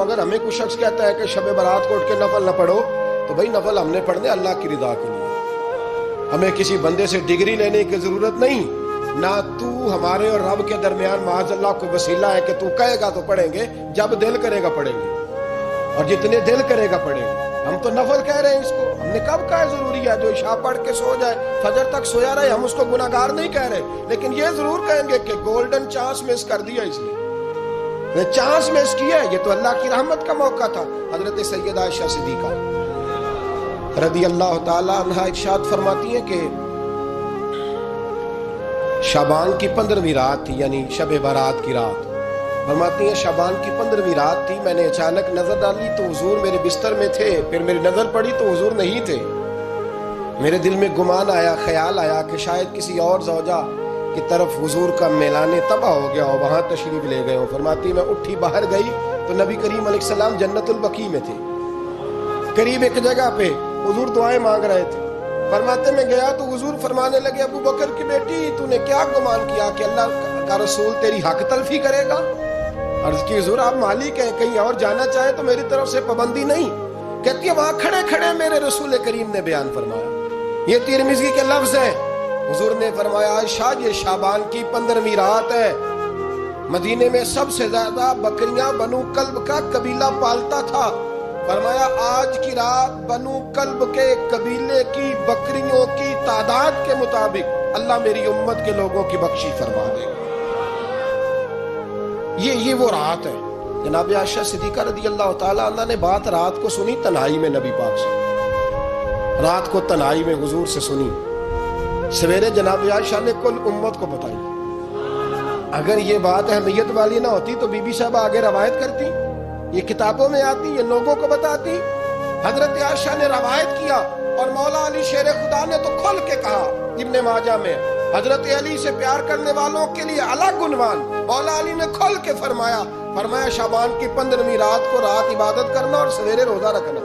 اگر ہمیں کوئی شخص کہتا ہے کہ شب برات کو اٹھ کے نفل نہ پڑھو تو بھائی نفل ہم نے پڑھنے اللہ کی رضا کے لیے، ہمیں کسی بندے سے ڈگری لینے کی ضرورت نہیں، نہ تو ہمارے اور رب کے درمیان معاذ اللہ کوئی وسیلہ ہے کہ تو کہے گا تو پڑھیں گے، جب دل کرے گا پڑھیں گے اور جتنے دل کرے گا پڑھیں گے۔ ہم تو نفل کہہ رہے ہیں اس کو، ہم نے کب کہا ضروری ہے جو عشاء پڑھ کے سو جائے فجر تک سویا رہے، ہم اس کو گناہگار نہیں کہہ رہے، لیکن یہ ضرور کہیں گے کہ گولڈن چانس مس کر دیا اس نے، چانس مس کیا ہے، یہ تو اللہ کی رحمت کا موقع تھا۔ حضرت سیدہ عائشہ صدیقہ رضی اللہ تعالی عنہا ارشاد فرماتی ہیں کہ شعبان کی 15ویں رات تھی، یعنی شب برات کی رات، فرماتی ہیں شعبان کی 15ویں رات تھی، میں نے اچانک نظر ڈالی تو حضور میرے بستر میں تھے، پھر میری نظر پڑی تو حضور نہیں تھے، میرے دل میں گمان آیا، خیال آیا کہ شاید کسی اور زوجہ کی طرف حضور کا میلان تباہ ہو گیا ہو، وہاں تشریف لے گئے ہو۔ فرماتی میں اٹھی باہر گئی تو نبی کریم علیہ السلام جنت البقیع میں تھے، قریب ایک جگہ پہ حضور دعائیں مانگ رہے تھے۔ فرماتے میں گیا تو حضور فرمانے لگے ابو بکر کی بیٹی تو نے کیا گمان کیا کہ اللہ کا رسول تیری حق تلفی کرے گا؟ عرض کی حضور آپ مالک ہیں، کہیں اور جانا چاہیں تو میری طرف سے پابندی نہیں۔ کہتی ہے وہاں کھڑے کھڑے میرے رسول کریم نے بیان فرمایا، یہ ترمذی کے لفظ ہیں، حضور نے فرمایا عائشہ یہ شعبان کی 15ویں رات ہے، مدینے میں سب سے زیادہ بکریاں بنو کلب کا قبیلہ پالتا تھا، فرمایا آج کی رات بنو کلب کے قبیلے کی بکریوں کی تعداد کے مطابق اللہ میری امت کے لوگوں کی بخشی فرما دے گا۔ یہ وہ رات ہے۔ جناب عائشہ صدیقہ رضی اللہ تعالی عنہ نے بات رات کو سنی تنہائی میں، نبی پاک سے رات کو تنہائی میں حضور سے سنی، سویرے جناب عائشہ نے کل امت کو بتائی۔ اگر یہ بات اہمیت والی نہ ہوتی تو بی بی صاحب آگے روایت کرتی، یہ کتابوں میں آتی، یہ لوگوں کو بتاتی۔ حضرت عائشہ نے روایت کیا اور مولا علی شیر خدا نے تو کھل کے کہا، ابن ماجہ میں حضرت علی سے پیار کرنے والوں کے لیے الگ عنوان، مولا علی نے کھل کے فرمایا شعبان کی 15ویں رات کو رات عبادت کرنا اور سویرے روزہ رکھنا۔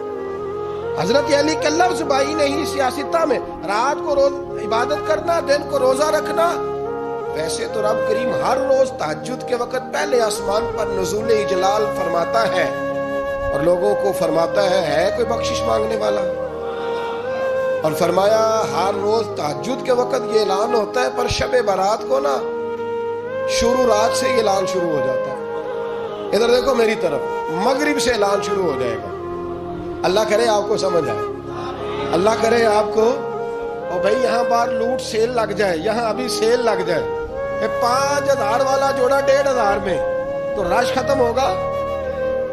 حضرت علی کے لفظ بائی نہیں سیاستہ میں، رات کو روز عبادت کرنا، دن کو روزہ رکھنا۔ ویسے تو رب کریم ہر روز تہجد کے وقت پہلے آسمان پر نزول اجلال فرماتا ہے اور لوگوں کو فرماتا ہے کوئی بخشش مانگنے والا، اور فرمایا ہر روز تہجد کے وقت یہ اعلان ہوتا ہے، پر شب برات کو نا شروع رات سے یہ اعلان شروع ہو جاتا ہے۔ ادھر دیکھو میری طرف، مغرب سے اعلان شروع ہو جائے گا۔ اللہ کرے آپ کو سمجھ آئے، اللہ کرے آپ کو، اور بھائی یہاں باہر لوٹ سیل لگ جائے، یہاں ابھی سیل لگ جائے، 5000 والا جوڑا 1500 میں تو رش ختم ہوگا۔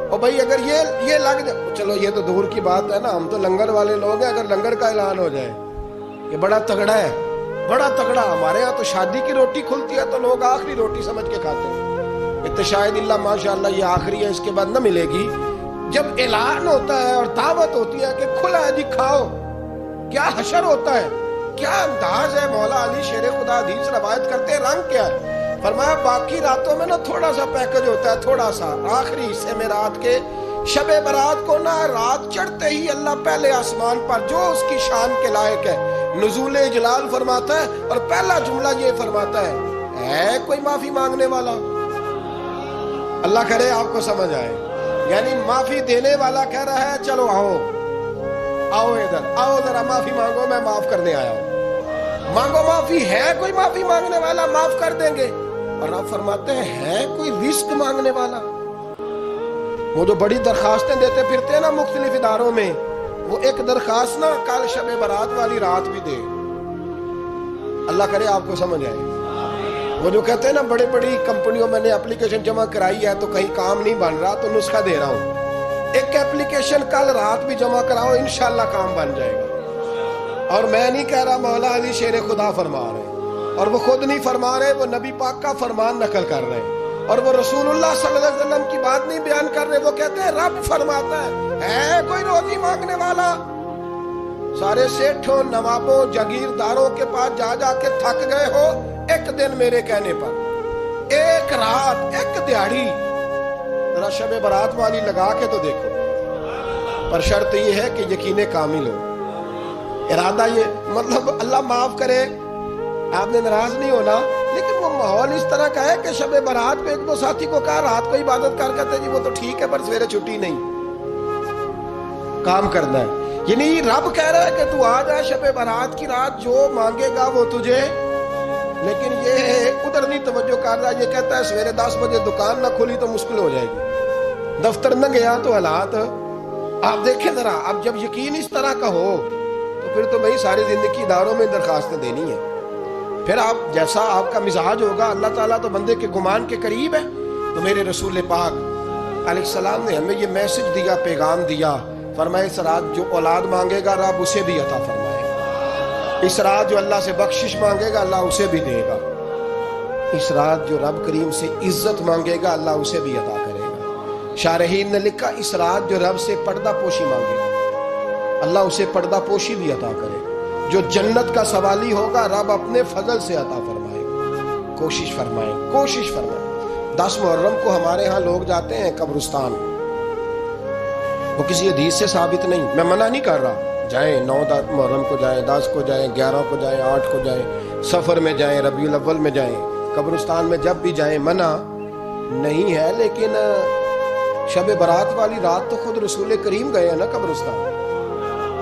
اور بھائی اگر یہ لگ جائے، چلو یہ تو دور کی بات ہے نا، ہم تو لنگر والے لوگ ہیں، اگر لنگر کا اعلان ہو جائے کہ بڑا تگڑا ہے، بڑا تگڑا، ہمارے ہاں تو شادی کی روٹی کھلتی ہے تو لوگ آخری روٹی سمجھ کے کھاتے ہیں، شاید اللہ ماشاءاللہ یہ آخری ہے، اس کے بعد نہ ملے گی۔ جب اعلان ہوتا ہے اور دعوت ہوتی ہے کہ کھلا ہے جی کھاؤ، کیا حشر ہوتا ہے، کیا انداز ہے۔ مولا علی شیر خدا حدیث روایت کرتے ہیں، رنگ کیا ہے؟ فرمایا باقی راتوں میں نا تھوڑا سا پیکج ہوتا ہے، تھوڑا سا، آخری حصے میں رات کے شب برات کو نا رات چڑھتے ہی اللہ پہلے آسمان پر جو اس کی شان کے لائق ہے نزول جلال فرماتا ہے، اور پہلا جملہ یہ فرماتا ہے کوئی معافی مانگنے والا؟ اللہ کرے آپ کو سمجھ آئے، یعنی معافی دینے والا کہہ رہا ہے چلو آؤ ادھر آؤ ذرا معافی مانگو، میں معاف کرنے آیا ہوں، مانگو معافی۔ ہے کوئی معافی مانگنے والا؟ معاف کر دیں گے۔ اور آپ فرماتے ہیں ہے کوئی رزق مانگنے والا؟ وہ جو بڑی درخواستیں دیتے پھرتے ہیں نا مختلف اداروں میں، وہ ایک درخواست نا کل شب برات والی رات بھی دے۔ اللہ کرے آپ کو سمجھ آئے۔ وہ جو کہتے ہیں نا بڑی بڑی کمپنیوں میں نے اپلیکیشن جمع کرائی ہے تو کہیں کام نہیں بن رہا تو نسخہ دے رہا ہوں، ایک اپلیکیشن کل رات بھی جمع کراؤ انشاءاللہ کام بن جائے گا۔ اور میں نہیں کہہ رہا، مولا علی شیر خدا فرما رہے ہیں، اور وہ خود نہیں فرما رہے، وہ نبی پاک کا فرمان نقل کر رہے ہیں، اور وہ رسول اللہ صلی اللہ علیہ وسلم کی بات نہیں بیان کر رہے، وہ کہتے ہیں رب فرماتا ہے کوئی روزی مانگنے والا؟ سارے سیٹھوں نوابوں جاگیرداروں کے پاس جا جا کے تھک گئے ہو، ایک دن میرے کہنے پر، ایک رات، ایک دیہڑی ذرا شب برات والی لگا کے تو دیکھو، پر شرط یہ ہے کہ یقین کامل ہو، ارادہ یہ، مطلب اللہ معاف کرے آپ نے ناراض نہیں ہونا، لیکن وہ ماحول اس طرح کا ہے کہ شب برات پہ ایک دو ساتھی کو کہا رات کو عبادت کر کہتے جی وہ تو ٹھیک ہے پر سویرے چھٹی نہیں، کام کرنا ہے. یعنی رب کہہ رہا ہے کہ تو آ جا شب برات کی رات، جو مانگے گا وہ تجھے. لیکن یہ ادھر نہیں توجہ کر رہا، یہ کہتا ہے سویرے 10 بجے دکان نہ کھلی تو مشکل ہو جائے گی، دفتر نہ گیا تو حالات. آپ دیکھیں ذرا، اب جب یقین اس طرح کا ہو تو پھر تو بھائی ساری زندگی اداروں میں درخواستیں دینی ہے. پھر آپ جیسا آپ کا مزاج ہوگا، اللہ تعالیٰ تو بندے کے گمان کے قریب ہے. تو میرے رسول پاک علیہ السلام نے ہمیں یہ میسج دیا، پیغام دیا، فرمائے اس رات جو اولاد مانگے گا رب اسے بھی عطا فرمائے گا. اس رات جو اللہ سے بخشش مانگے گا اللہ اسے بھی دے گا. اس رات جو رب کریم سے عزت مانگے گا اللہ اسے بھی عطا کرے گا. شارحین نے لکھا اس رات جو رب سے پردہ پوشی مانگے گا اللہ اسے پردہ پوشی بھی عطا کرے گا. جو جنت کا سوالی ہوگا رب اپنے فضل سے عطا فرمائے گا. کوشش فرمائیں، کوشش فرمائیں. 10 محرم کو ہمارے ہاں لوگ جاتے ہیں قبرستان، وہ کسی حدیث سے ثابت نہیں، میں منع نہیں کر رہا، جائیں 9 محرم کو جائیں، 10 کو جائیں، 11 کو جائیں، 8 کو جائیں، سفر میں جائیں، ربیع الاول میں جائیں، قبرستان میں جب بھی جائیں منع نہیں ہے. لیکن شب برات والی رات تو خود رسول کریم گئے ہیں نا قبرستان.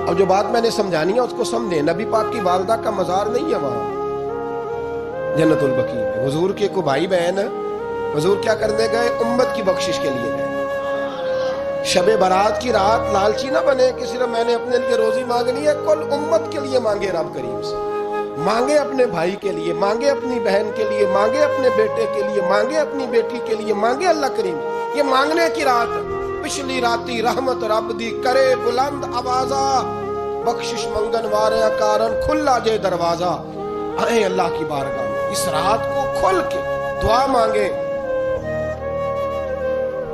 اب جو بات میں نے سمجھانی ہے اس کو سمجھیں. نبی پاک کی والدہ کا مزار نہیں ہے وہاں جنت البقیع میں. حضور کے کو بھائی بہن، حضور کیا کرنے گئے؟ امت کی بخشش کے لیے گئے. شب برات کی رات لالچی نہ بنے کہ صرف میں نے اپنے لیے روزی مانگنی ہے، کل امت کے لیے مانگے رب کریم سے. مانگے اپنے بھائی کے لیے، مانگے اپنی بہن کے لیے، مانگے اپنے بیٹے کے لیے، مانگے اپنی بیٹی کے لیے، مانگے اللہ کریم. یہ مانگنے کی رات. پچھلی راتی رحمت رب دی کرے بلند آوازہ، بخشش منگن وارے کارن کھلا جے دروازہ. آئیں اللہ کی بارگاہ میں اس رات کو کھل کے دعا مانگے.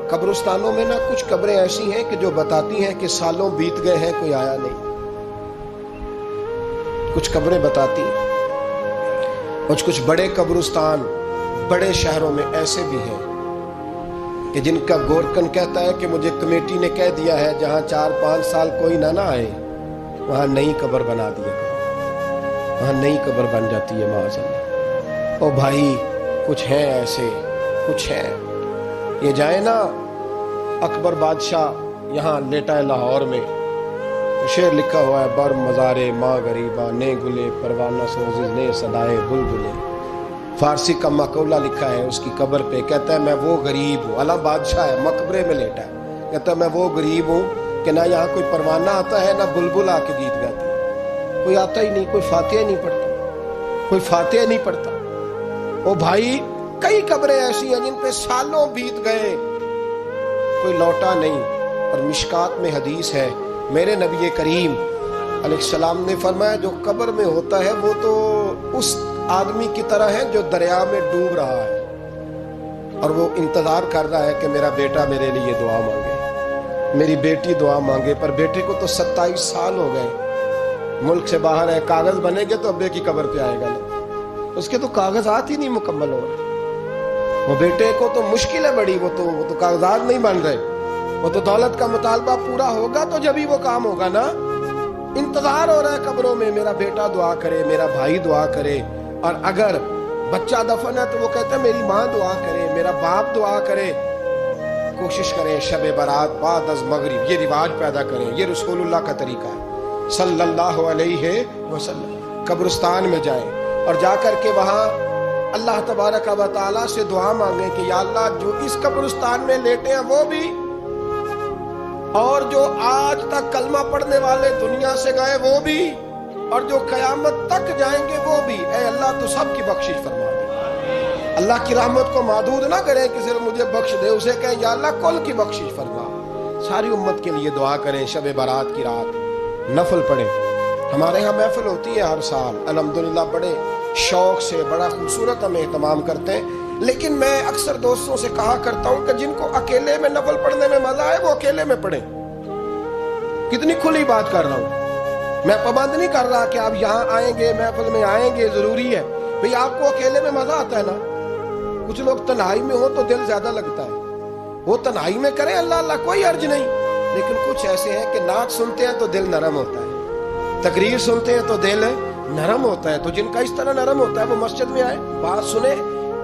قبرستانوں میں نا کچھ قبریں ایسی ہیں کہ جو بتاتی ہیں کہ سالوں بیت گئے ہیں کوئی آیا نہیں. کچھ قبریں بتاتی ہیں. کچھ بڑے قبرستان بڑے شہروں میں ایسے بھی ہیں کہ جن کا گورکن کہتا ہے کہ مجھے کمیٹی نے کہہ دیا ہے جہاں 4-5 سال کوئی نہ آئے وہاں نئی قبر بنا دیا کرو، وہاں نئی قبر بن جاتی ہے معاذ اللہ. او بھائی کچھ ہیں ایسے، کچھ ہیں. یہ جائیں نا اکبر بادشاہ یہاں لیٹا ہے لاہور میں، شعر لکھا ہوا ہے بر مزارے ماں غریبا نے گلے پروانہ سوزز نے صدائے بلبلے. فارسی کا مقولہ لکھا ہے اس کی قبر پہ، کہتا ہے میں وہ غریب ہوں، اللہ بادشاہ ہے مقبرے میں لیٹا ہے، کہتا ہے میں وہ غریب ہوں کہ نہ یہاں کوئی پروانہ آتا ہے نہ بلبل آ کے گیت گاتی ہے، کوئی آتا ہی نہیں، کوئی فاتحہ نہیں پڑھتا، کوئی فاتحہ نہیں پڑھتا. او بھائی کئی قبریں ایسی ہیں جن پہ سالوں بیت گئے کوئی لوٹا نہیں. اور مشکات میں حدیث ہے میرے نبی کریم علیہ السلام نے فرمایا جو قبر میں ہوتا ہے وہ تو اس آدمی کی طرح ہے جو دریا میں ڈوب رہا ہے اور وہ انتظار کر رہا ہے کہ میرا بیٹا میرے لیے دعا مانگے، میری بیٹی دعا مانگے. پر بیٹے کو تو 27 سال ہو گئے، ملک سے باہر ہے، کاغذ بنے گے تو ابے کی قبر پہ آئے گا نا، اس کے تو کاغذات ہی نہیں مکمل ہو رہے. وہ بیٹے کو تو مشکل ہے بڑی، وہ تو کاغذات نہیں بن رہے. وہ تو دولت کا مطالبہ پورا ہوگا تو جب ہی وہ کام ہوگا نا. انتظار ہو رہا ہے قبروں میں میرا بیٹا دعا کرے، میرا بھائی دعا کرے. اور اگر بچہ دفن ہے تو وہ کہتا ہے میری ماں دعا کرے، میرا باپ دعا کرے. کوشش کریں شب برات بعد از مغرب یہ رواج پیدا کریں. یہ رسول اللہ کا طریقہ ہے صلی اللہ علیہ وسلم. قبرستان میں جائیں اور جا کر کے وہاں اللہ تبارک و تعالیٰ سے دعا مانگیں کہ یا اللہ جو اس قبرستان میں لیٹے ہیں وہ بھی، اور جو آج تک کلمہ پڑھنے والے دنیا سے گئے وہ بھی، اور جو قیامت تک جائیں گے وہ بھی. اے اللہ تو سب کی بخشش فرما دے. اللہ کی رحمت کو محدود نہ کریں کہ صرف مجھے بخش دے، اسے کہیں یا اللہ کل کی بخشش فرما. ساری امت کے لیے دعا کریں. شب برات کی رات نفل پڑھیں. ہمارے ہاں محفل ہوتی ہے ہر سال الحمدللہ، بڑے شوق سے بڑا خوبصورت ہم اہتمام کرتے ہیں. لیکن میں اکثر دوستوں سے کہا کرتا ہوں کہ جن کو اکیلے میں نفل پڑھنے میں مزہ آئے وہ اکیلے میں پڑھیں. کتنی کھلی بات کر رہا ہوں، میں پابند نہیں کر رہا کہ آپ یہاں آئیں گے محفل میں آئیں گے ضروری ہے. بھئی آپ کو اکیلے میں مزہ آتا ہے نا. کچھ لوگ تنہائی میں ہو تو دل زیادہ لگتا ہے، وہ تنہائی میں کریں اللہ اللہ کوئی حرج نہیں. لیکن کچھ ایسے ہیں کہ نعت سنتے ہیں تو دل نرم ہوتا ہے، تقریر سنتے ہیں تو دل نرم ہوتا ہے. تو جن کا اس طرح نرم ہوتا ہے وہ مسجد میں آئے، بات سنیں،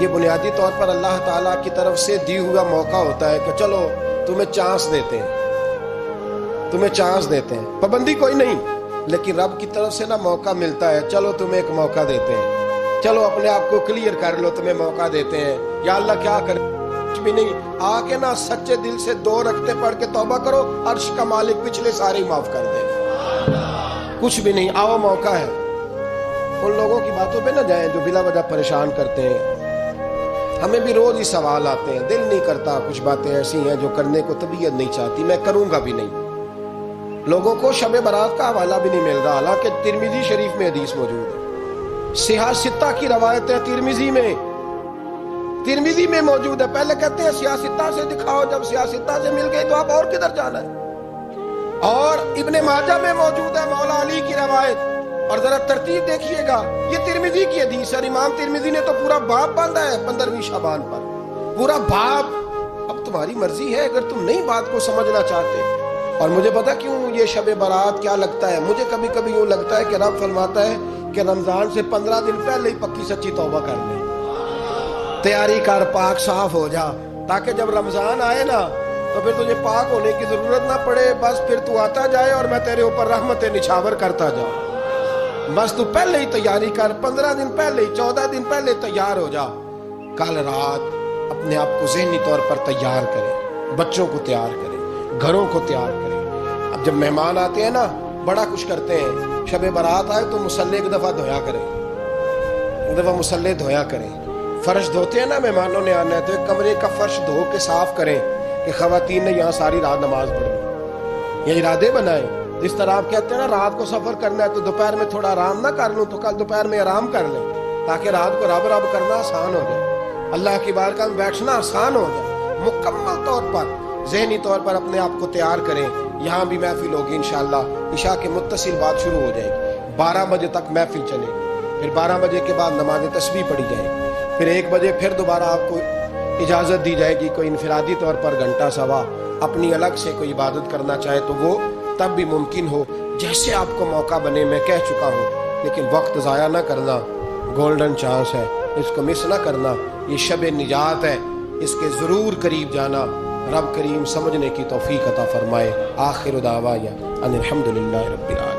یہ بنیادی طور پر اللہ تعالیٰ کی طرف سے دی ہوا موقع ہوتا ہے کہ چلو تمہیں چانس دیتے ہیں، تمہیں چانس دیتے ہیں، پابندی کوئی نہیں، لیکن رب کی طرف سے نا موقع ملتا ہے، چلو تمہیں ایک موقع دیتے ہیں، چلو اپنے آپ کو کلیئر کر لو، تمہیں موقع دیتے ہیں۔ یا اللہ کیا کرے؟ کچھ بھی نہیں، آ کے نا سچے دل سے 2 رکعتیں پڑھ کے توبہ کرو، عرش کا مالک پچھلے سارے ہی معاف کر دے گا۔ کچھ بھی نہیں، آؤ موقع ہے۔ ان لوگوں کی باتوں پہ نہ جائیں جو بلا وجہ پریشان کرتے ہیں۔ ہمیں بھی روز ہی سوال آتے ہیں، دل نہیں کرتا، کچھ باتیں ایسی ہیں جو کرنے کو طبیعت نہیں چاہتی، میں کروں گا بھی نہیں۔ لوگوں کو شب برات کا حوالہ بھی نہیں مل رہا، حالانکہ ترمذی شریف میں حدیث موجود ہے، صحاح ستہ کی روایت ہے، ترمذی میں موجود ہے۔ پہلے کہتے ہیں صحاح ستہ سے دکھاؤ، جب صحاح ستہ سے مل گئی تو آپ اور کدھر جانا ہے؟ اور ابن ماجہ میں موجود ہے مولا علی کی روایت، اور ذرا ترتیب دیکھیے گا، یہ ترمذی کی حدیث ہے، امام ترمذی نے تو پورا باب باندھا ہے 15ویں شعبان پر، پورا باب۔ اب تمہاری مرضی ہے، اگر تم نہیں بات کو سمجھنا چاہتے۔ اور مجھے پتا کیوں یہ شب برات کیا لگتا ہے، مجھے کبھی کبھی یوں لگتا ہے کہ رب فرماتا ہے کہ رمضان سے 15 دن پہلے ہی پکی سچی توبہ کر لے، تیاری کر، پاک صاف ہو جا، تاکہ جب رمضان آئے نا تو پھر تجھے پاک ہونے کی ضرورت نہ پڑے، بس پھر تو آتا جائے اور میں تیرے اوپر رحمت نچھاور کرتا جاؤں۔ بس تو پہلے ہی تیاری کر، 15 دن پہلے، 14 دن پہلے تیار ہو جا۔ کل رات اپنے آپ کو ذہنی طور پر تیار کریں، بچوں کو تیار کریں، گھروں کو تیار کریں۔ اب جب مہمان آتے ہیں نا بڑا کچھ کرتے ہیں، شب برات آئے تو مصلے ایک دفعہ دھویا کریں، ایک دفعہ مصلے دھویا کریں۔ فرش دھوتے ہیں نا، مہمانوں نے آنا ہے تو ایک کمرے کا فرش دھو کے صاف کریں کہ خواتین نے یہاں ساری رات نماز پڑھنی، یہ ارادے بنائیں۔ جس طرح آپ کہتے ہیں نا رات کو سفر کرنا ہے تو دوپہر میں تھوڑا آرام نہ کر لوں تو کل دوپہر میں آرام کر لیں، تاکہ رات کو رب رب کرنا آسان ہو جائے، اللہ کی بارگاہ میں بیٹھنا آسان ہو جائے۔ مکمل طور پر ذہنی طور پر اپنے آپ کو تیار کریں۔ یہاں بھی محفل ہوگی انشاءاللہ، عشاء کے متصل بعد شروع ہو جائے گی، 12 بجے تک محفل چلے گی، پھر 12 بجے کے بعد نماز تسبیح پڑھی جائے گی، پھر 1 بجے پھر دوبارہ آپ کو اجازت دی جائے گی، کوئی انفرادی طور پر گھنٹہ سوا اپنی الگ سے کوئی عبادت کرنا چاہے تو وہ تب بھی ممکن ہو، جیسے آپ کو موقع بنے۔ میں کہہ چکا ہوں، لیکن وقت ضائع نہ کرنا، گولڈن چانس ہے، اس کو مس نہ کرنا، یہ شب نجات ہے، اس کے ضرور قریب جانا۔ رب کریم سمجھنے کی توفیق عطا فرمائے۔ آخر دعوانا ان الحمدللہ رب العالمین۔